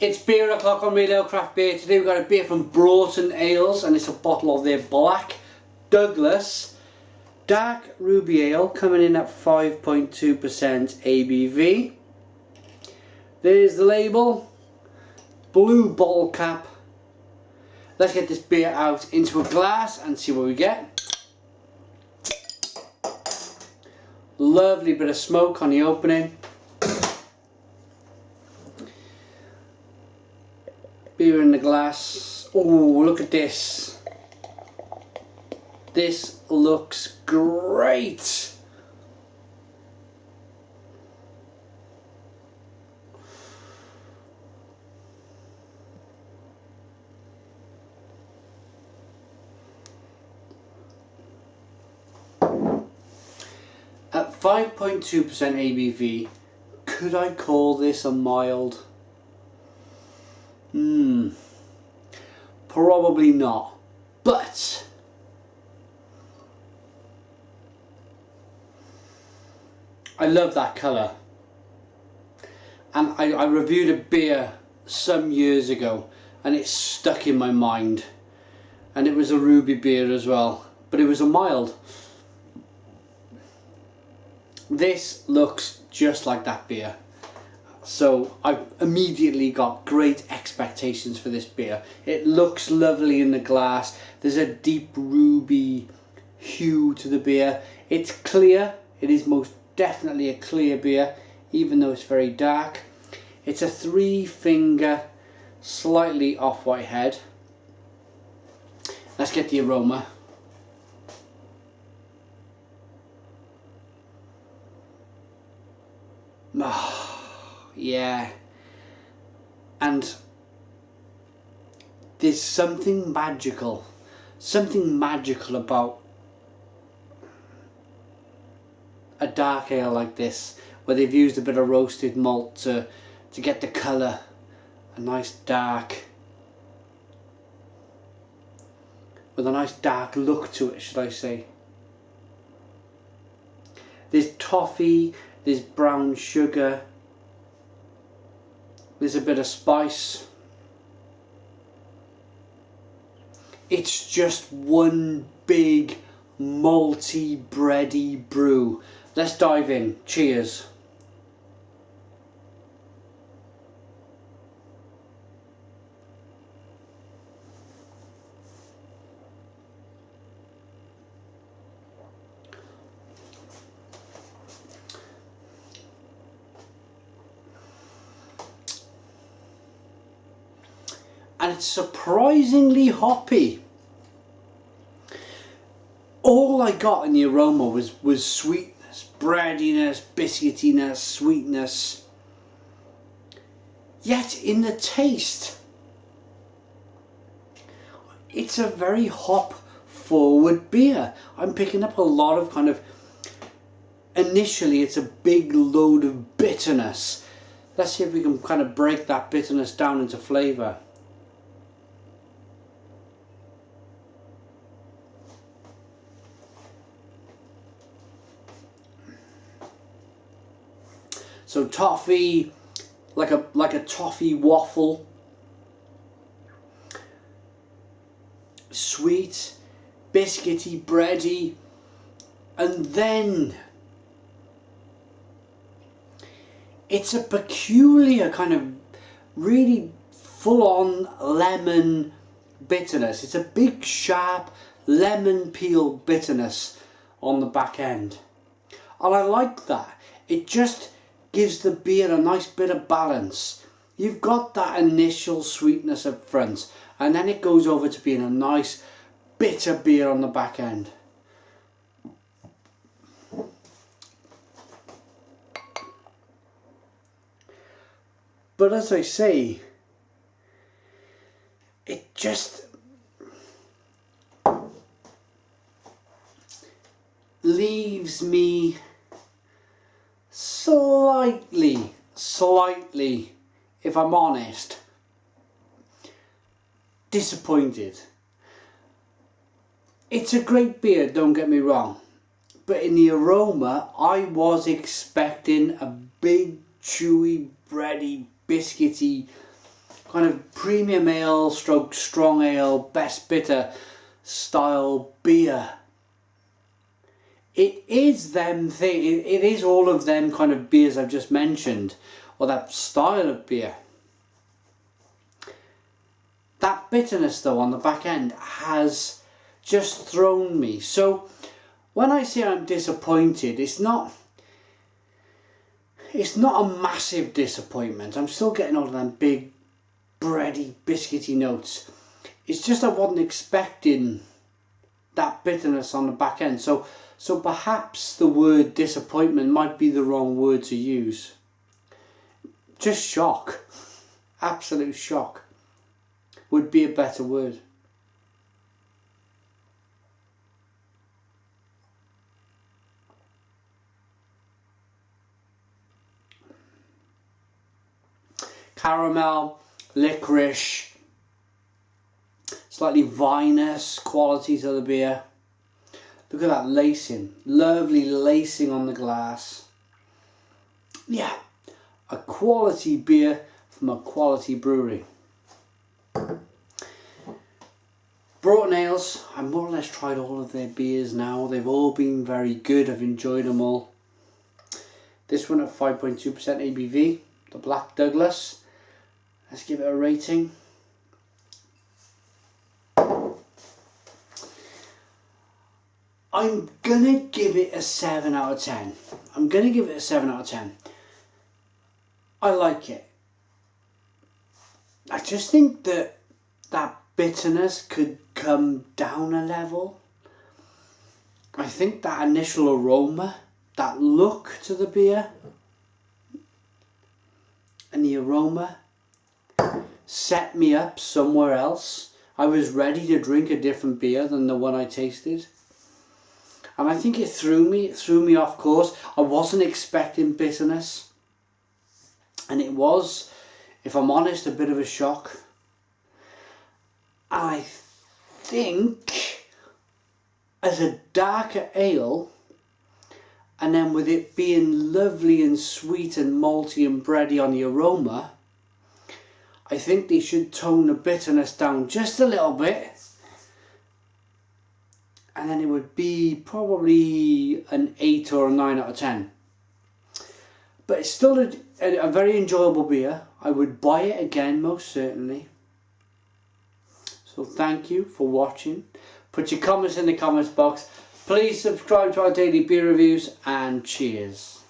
It's beer o'clock on Real Ale Craft Beer. Today we've got a beer from Broughton Ales, and it's a bottle of their Black Douglas Dark Ruby Ale, coming in at 5.2% ABV. There's the label, blue bottle cap. Let's get this beer out into a glass and see what we get. Lovely bit of smoke on the opening. Beer in the glass. Oh, look at this. This looks great. At 5.2% ABV, could I call this a mild? Probably not, but I love that colour. And I reviewed a beer some years ago and it stuck in my mind, and it was a ruby beer as well, but it was a mild. This looks just like that beer. So I've immediately got great expectations for this beer. It looks lovely in the glass. There's a deep ruby hue to the beer. It's clear. It is most definitely a clear beer, even though it's very dark. It's a 3-finger, slightly off-white head. Let's get the aroma. Yeah, and there's something magical about a dark ale like this, where they've used a bit of roasted malt to get the colour, a nice dark, with a nice dark look to it, should I say. There's toffee, there's brown sugar, there's a bit of spice. It's just one big malty bready brew. Let's dive in. Cheers. And it's surprisingly hoppy. All I got in the aroma was sweetness, breadiness, biscuitiness, sweetness. Yet in the taste, it's a very hop forward beer. I'm picking up a lot of kind of, initially it's a big load of bitterness. Let's see if we can kind of break that bitterness down into flavour. So toffee, like a toffee waffle, sweet, biscuity, bready, and then it's a peculiar kind of really full-on lemon bitterness. It's a big sharp lemon peel bitterness on the back end, and I like that. It just gives the beer a nice bit of balance. You've got that initial sweetness up front, and then it goes over to being a nice bitter beer on the back end. But as I say, it just leaves me slightly, if I'm honest, disappointed. It's a great beer, don't get me wrong, but in the aroma I was expecting a big chewy bready biscuity kind of premium ale stroke strong ale, best bitter style beer. It is them thing. It is all of them kind of beers I've just mentioned, or that style of beer. That bitterness though on the back end has just thrown me. So when I say I'm disappointed, it's not a massive disappointment. I'm still getting all of them big bready, biscuity notes. It's just I wasn't expecting that bitterness on the back end. So perhaps the word disappointment might be the wrong word to use. Just shock. Absolute shock would be a better word. Caramel, licorice, slightly vinous qualities of the beer. Look at that lacing, lovely lacing on the glass. Yeah, a quality beer from a quality brewery. Broughton Ales, I've more or less tried all of their beers now. They've all been very good, I've enjoyed them all. This one at 5.2% ABV, the Black Douglas. Let's give it a rating. I'm gonna give it a 7 out of 10. I'm gonna give it a 7 out of 10. I like it. I just think that bitterness could come down a level. I think that initial aroma, that look to the beer, and the aroma set me up somewhere else. I was ready to drink a different beer than the one I tasted. And I think it threw me off course. I wasn't expecting bitterness. And it was, if I'm honest, a bit of a shock. And I think as a darker ale, and then with it being lovely and sweet and malty and bready on the aroma, I think they should tone the bitterness down just a little bit. And then it would be probably an 8 or a 9 out of 10. But it's still a very enjoyable beer. I would buy it again, most certainly. So thank you for watching. Put your comments in the comments box. Please subscribe to our daily beer reviews, and cheers.